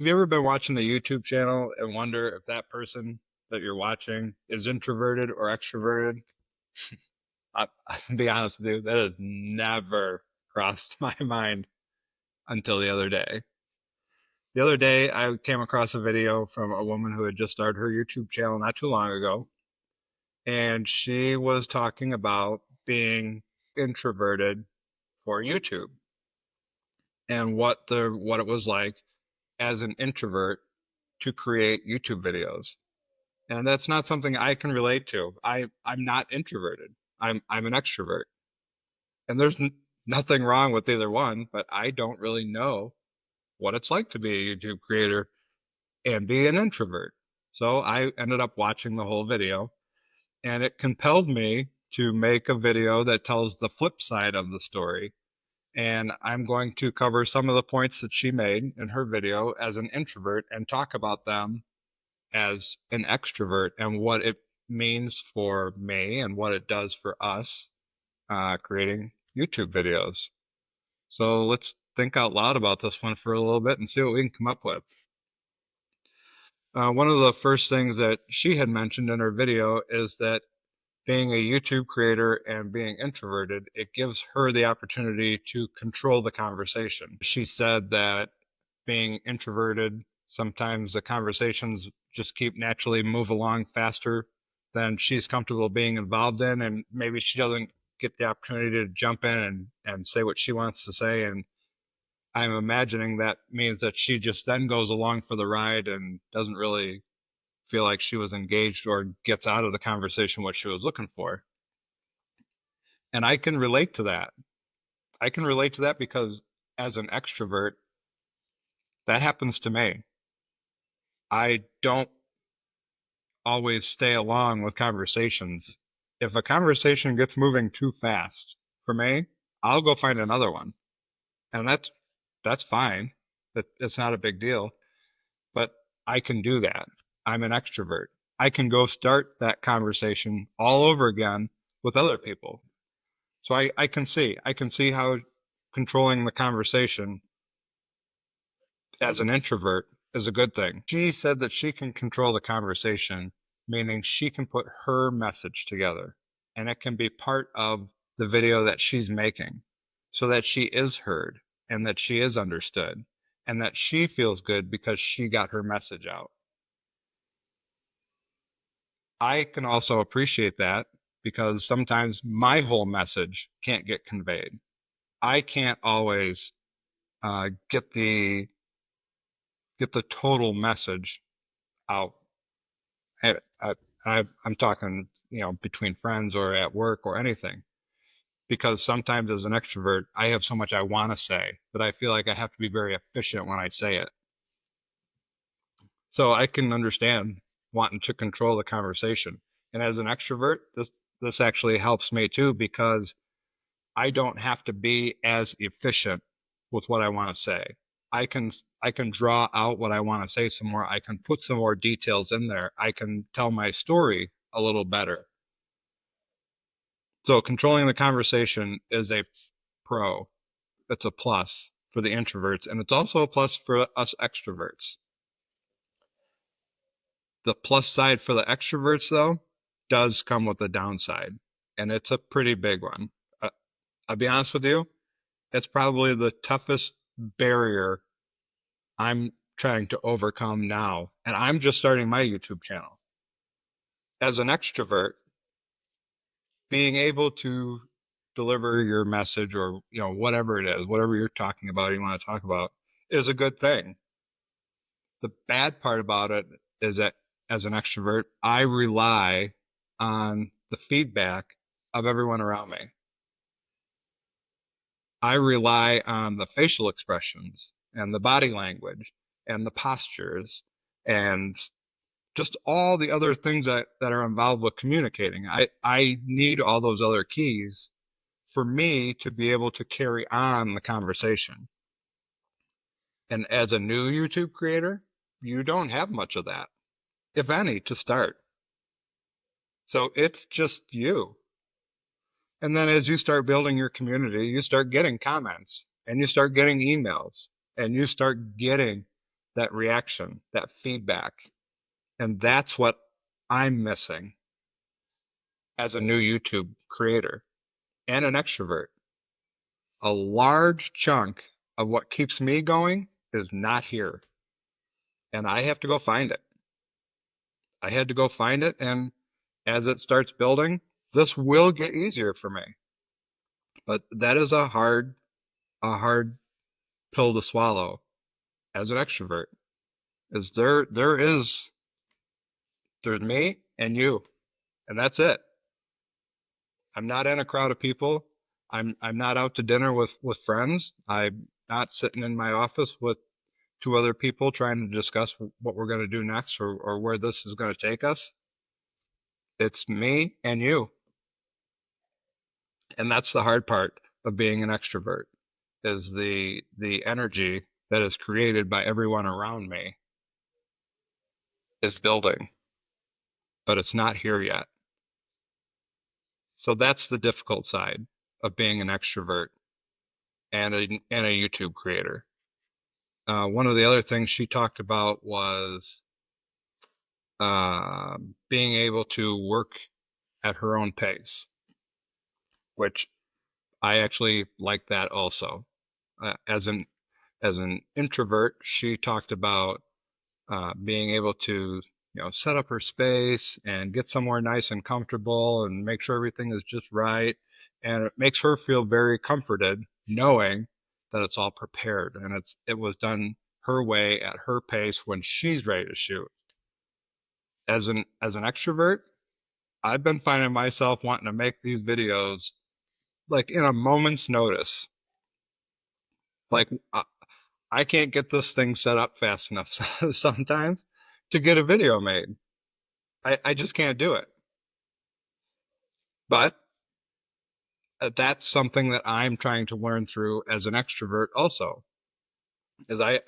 Have you ever been watching a YouTube channel and wonder if that person that you're watching is introverted or extroverted? I'll be honest with you, that has never crossed my mind until the other day. The other day, I came across a video from a woman who had just started her YouTube channel not too long ago, and she was talking about being introverted for YouTube and what it was like as an introvert to create YouTube videos. And that's not something I can relate to. I'm not introverted. I'm an extrovert. And there's nothing wrong with either one, but I don't really know what it's like to be a YouTube creator and be an introvert. So I ended up watching the whole video, and it compelled me to make a video that tells the flip side of the story. And I'm going to cover some of the points that she made in her video as an introvert and talk about them as an extrovert and what it means for me and what it does for us creating YouTube videos. So let's think out loud about this one for a little bit and see what we can come up with. One of the first things that she had mentioned in her video is that being a YouTube creator and being introverted, it gives her the opportunity to control the conversation. She said that being introverted, sometimes the conversations just keep naturally move along faster than she's comfortable being involved in, and maybe she doesn't get the opportunity to jump in and say what she wants to say. And I'm imagining that means that she just then goes along for the ride and doesn't really feel like she was engaged or gets out of the conversation what she was looking for. And I can relate to that. I can relate to that because as an extrovert, that happens to me. I don't always stay along with conversations. If a conversation gets moving too fast for me, I'll go find another one. And that's fine. It's not a big deal, but I can do that. I'm an extrovert. I can go start that conversation all over again with other people. So I can see how controlling the conversation as an introvert is a good thing. She said that she can control the conversation, meaning she can put her message together and it can be part of the video that she's making so that she is heard and that she is understood and that she feels good because she got her message out. I can also appreciate that because sometimes my whole message can't get conveyed. I can't always get the total message out. I, I'm talking, between friends or at work or anything. Because sometimes as an extrovert, I have so much I want to say that I feel like I have to be very efficient when I say it. So I can understand wanting to control the conversation. And as an extrovert, this actually helps me too because I don't have to be as efficient with what I want to say. I can I can draw out what I want to say some more. I can put some more details in there. I can tell my story a little better. So controlling the conversation is a pro. It's a plus for the introverts, and it's also a plus for us extroverts. The plus side for the extroverts, though, does come with a downside, and it's a pretty big one. Uh, I'll be honest with you, it's probably the toughest barrier I'm trying to overcome now, and I'm just starting my YouTube channel. As an extrovert, being able to deliver your message or, whatever it is, whatever you're talking about, you want to talk about, is a good thing. The bad part about it is that as an extrovert, I rely on the feedback of everyone around me. I rely on the facial expressions and the body language and the postures and just all the other things that are involved with communicating. I need all those other keys for me to be able to carry on the conversation. And as a new YouTube creator, you don't have much of that, if any, to start. So it's just you. And then as you start building your community, you start getting comments and you start getting emails and you start getting that reaction, that feedback. And that's what I'm missing as a new YouTube creator and an extrovert. A large chunk of what keeps me going is not here. And I have to go find it. I had to go find it. And as it starts building, this will get easier for me. But that is a hard pill to swallow as an extrovert. Is there's me and you, and that's it. I'm not in a crowd of people. I'm not out to dinner with friends. I'm not sitting in my office with two other people trying to discuss what we're going to do next or where this is going to take us. It's me and you. And that's the hard part of being an extrovert is the energy that is created by everyone around me is building, but it's not here yet. So that's the difficult side of being an extrovert and a YouTube creator. One of the other things she talked about was being able to work at her own pace, which I actually like that also. As an introvert, she talked about being able to set up her space and get somewhere nice and comfortable and make sure everything is just right. And it makes her feel very comforted knowing that it's all prepared and it was done her way at her pace when she's ready to shoot. As an extrovert, I've been finding myself wanting to make these videos like in a moment's notice. Like I can't get this thing set up fast enough sometimes to get a video made. I just can't do it. But that's something that I'm trying to learn through as an extrovert also, is I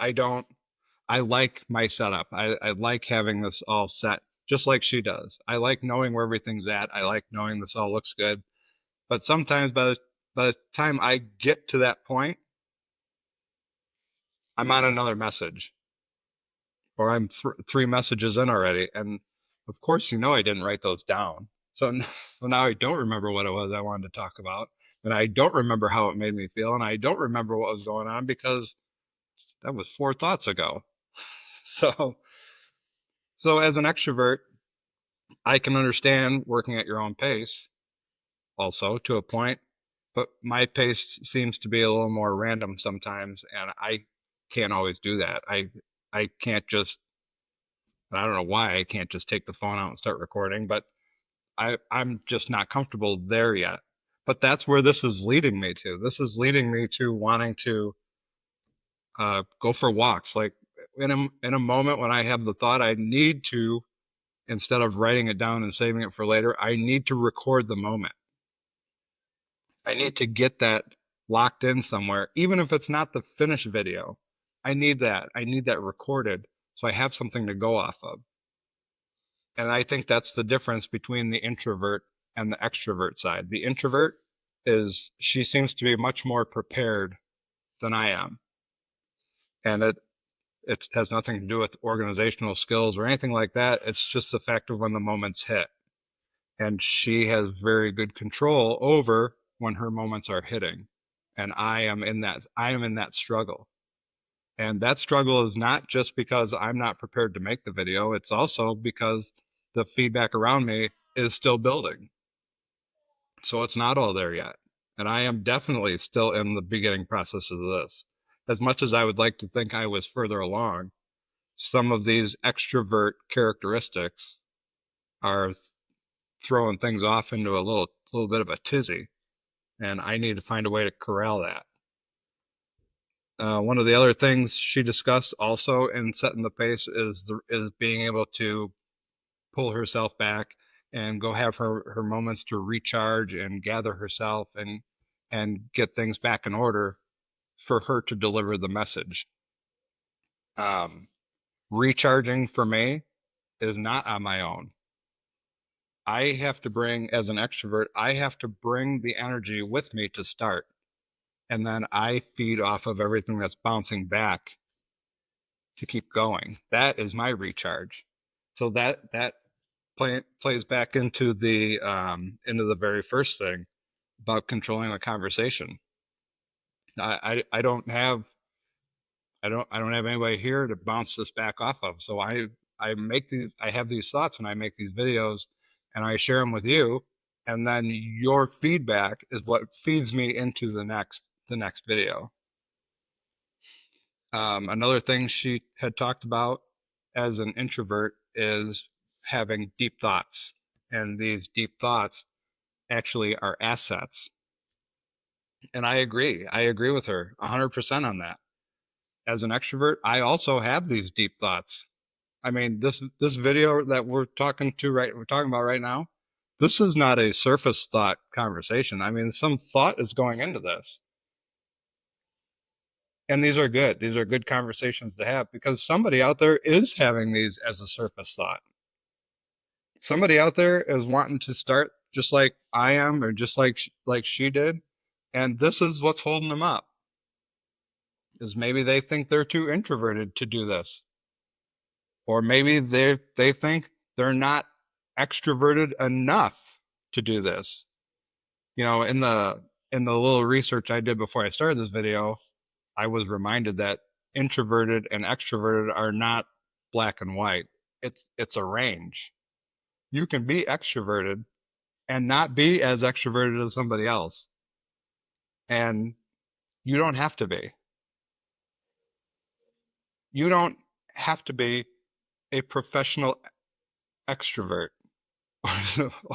like my setup. I like having this all set just like she does. I like knowing where everything's at. I like knowing this all looks good. But sometimes by the time I get to that point, I'm on another message or I'm three messages in already. And of course, I didn't write those down. So now I don't remember what it was I wanted to talk about. And I don't remember how it made me feel. And I don't remember what was going on because that was 4 thoughts ago. So, so as an extrovert, I can understand working at your own pace also to a point, but my pace seems to be a little more random sometimes. And I can't always do that. I can't just, I don't know why I can't just take the phone out and start recording, but I'm just not comfortable there yet. But that's where this is leading me to. This is leading me to wanting to go for walks. Like in a moment when I have the thought I need to, instead of writing it down and saving it for later, I need to record the moment. I need to get that locked in somewhere, even if it's not the finished video. I need that. I need that recorded so I have something to go off of. And I think that's the difference between the introvert and the extrovert side. The introvert she seems to be much more prepared than I am. And it has nothing to do with organizational skills or anything like that. It's just the fact of when the moments hit. And she has very good control over when her moments are hitting. And I am in that struggle. And that struggle is not just because I'm not prepared to make the video. It's also because the feedback around me is still building. So it's not all there yet. And I am definitely still in the beginning process of this. As much as I would like to think I was further along, some of these extrovert characteristics are throwing things off into a little bit of a tizzy. And I need to find a way to corral that. One of the other things she discussed also in setting the pace is being able to pull herself back and go have her moments to recharge and gather herself and get things back in order for her to deliver the message. Um, Recharging for me is not on my own. I have to bring, as an extrovert, I have to bring the energy with me to start. And then I feed off of everything that's bouncing back to keep going. That is my recharge. So that plays back into the very first thing about controlling a conversation. I don't have I don't have anybody here to bounce this back off of. So I have these thoughts when I make these videos, and I share them with you, and then your feedback is what feeds me into the next video. Another thing she had talked about as an introvert is having deep thoughts, and these deep thoughts actually are assets. And I agree. I agree with her 100% on that. As an extrovert, I also have these deep thoughts. I mean, this video that we're talking about right now, this is not a surface thought conversation. I mean, some thought is going into this. And these are good. These are good conversations to have because somebody out there is having these as a surface thought. Somebody out there is wanting to start just like I am or just like she did, and this is what's holding them up. Is maybe they think they're too introverted to do this. Or maybe they think they're not extroverted enough to do this. You know, in the little research I did before I started this video, I was reminded that introverted and extroverted are not black and white. It's a range. You can be extroverted and not be as extroverted as somebody else. And you don't have to be. You don't have to be a professional extrovert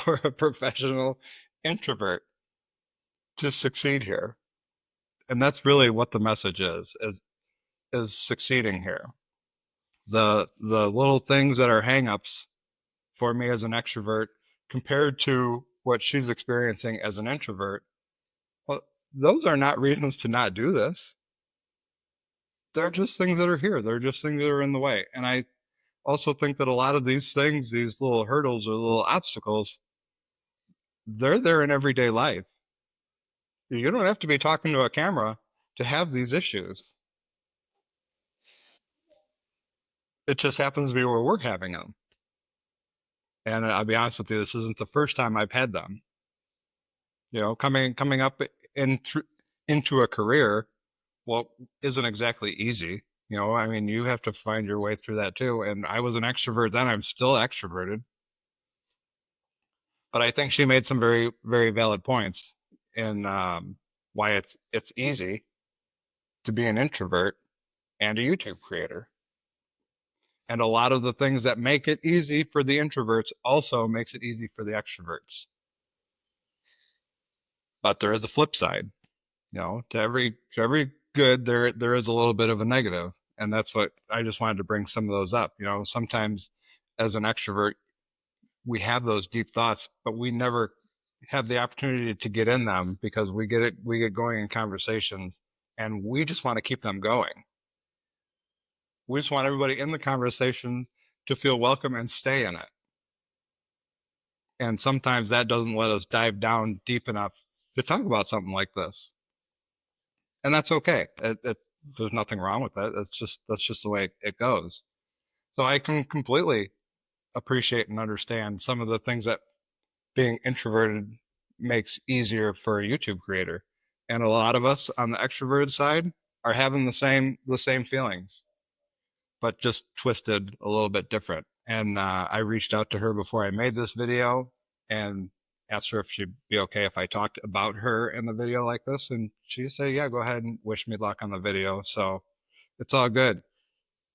or a professional introvert to succeed here. And that's really what the message is succeeding here. The little things that are hangups for me as an extrovert compared to what she's experiencing as an introvert, well, those are not reasons to not do this. They're just things that are here. They're just things that are in the way. And I also think that a lot of these things, these little hurdles or little obstacles, they're there in everyday life. You don't have to be talking to a camera to have these issues. It just happens to be where we're having them. And I'll be honest with you, this isn't the first time I've had them. You know, coming up in into a career, well, isn't exactly easy. You know, I mean, you have to find your way through that too. And I was an extrovert then. I'm still extroverted, but I think she made some very valid points in why it's easy to be an introvert and a YouTube creator. And a lot of the things that make it easy for the introverts also makes it easy for the extroverts. But there is a flip side. You know, to every good there is a little bit of a negative, and that's what I just wanted to bring some of those up. You know, sometimes as an extrovert we have those deep thoughts, but we never have the opportunity to get in them because we get going in conversations and we just want to keep them going. We just want everybody in the conversation to feel welcome and stay in it. And sometimes that doesn't let us dive down deep enough to talk about something like this. And that's okay. There's nothing wrong with that. That's just the way it goes. So I can completely appreciate and understand some of the things that being introverted makes easier for a YouTube creator. And a lot of us on the extroverted side are having the same feelings, but just twisted a little bit different. And I reached out to her before I made this video and asked her if she'd be okay if I talked about her in the video like this. And she said, yeah, go ahead and wish me luck on the video. So it's all good.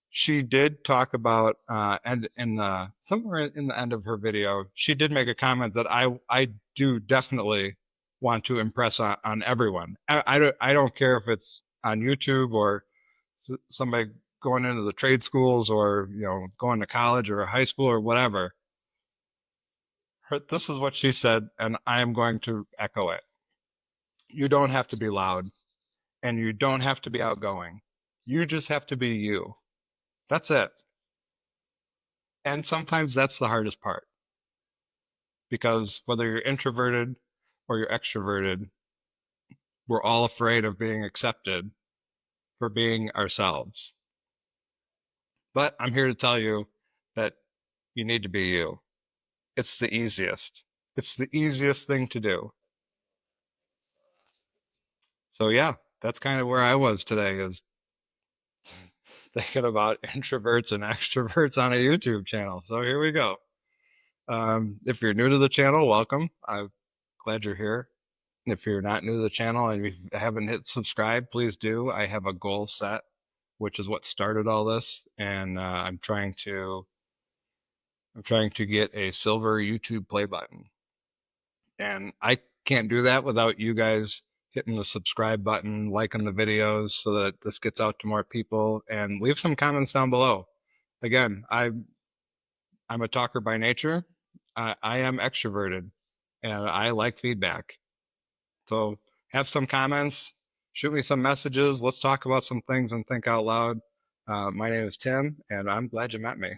She did talk about, and in the somewhere in the end of her video, she did make a comment that I do definitely want to impress on everyone. I don't care if it's on YouTube or somebody going into the trade schools or you know going to college or high school or whatever. This is what she said, and I am going to echo it. You don't have to be loud, and you don't have to be outgoing. You just have to be you. That's it. And sometimes that's the hardest part because whether you're introverted or you're extroverted, we're all afraid of being accepted for being ourselves. But I'm here to tell you that you need to be you. It's the easiest. It's the easiest thing to do. So yeah, that's kind of where I was today, is thinking about introverts and extroverts on a YouTube channel. So here we go. If you're new to the channel, welcome. I'm glad you're here. If you're not new to the channel and you haven't hit subscribe, please do. I have a goal set, which is what started all this, and I'm trying to get a silver YouTube play button. And I can't do that without you guys hitting the subscribe button, liking the videos so that this gets out to more people, and leave some comments down below. Again, I'm a talker by nature. I am extroverted and I like feedback. So have some comments, shoot me some messages. Let's talk about some things and think out loud. My name is Tim, and I'm glad you met me.